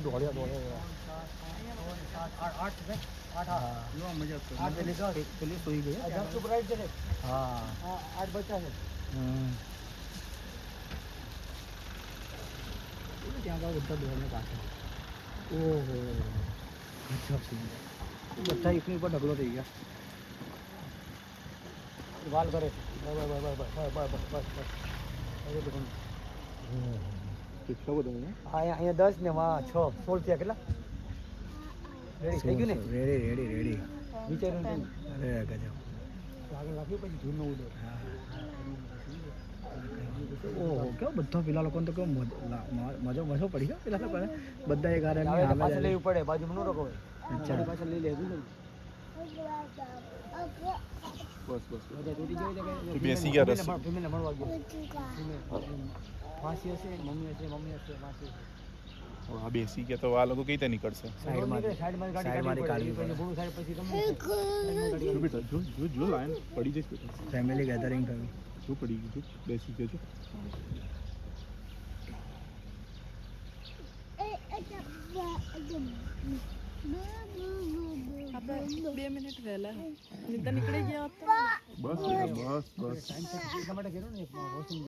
દોડ્યા દોડ્યા પેલી સુઈ ગઈ હા 8 બચ્ચા છે ત્યાં આગળ બધા દોડને પાછળ ઓહો બધા એકની ઉપર ઢગલો થઈ ગયા વાલ કરે કેટલા બધા અહીંયા 10 ને 6 16 થયા કેટલા રેડી થઈ ગયું ને રેડી વિચાર્યું અરે ગજબ આગળ લાગ્યું પછી જૂન નવું દો ઓહો કેવો બધા પેલા લોકોને તો કેવો મજો પડી ગયો પેલા લોકોને બધા એક હારે પાછળ લેવું પડે બાજુમાં ન રોકો અચ્છા પાછળ લઈ લેવું બસ બેસી ગયા રસ ફેમિલી મળવા ગયો માસી હશે મમ્મી હશે માસી હશે હા બેસી ગયા તો આ લોકો કઈ રીતે નીકળશે સાઈડમાં કાઢવી બેટા જો લાઈન પડી જશે બેટા ફેમિલી ગેધરિંગ થયું જો પડી ગયું બેસી ગયો છો આપણે 2 મિનિટ વહેલા નીકળી ગયા બસ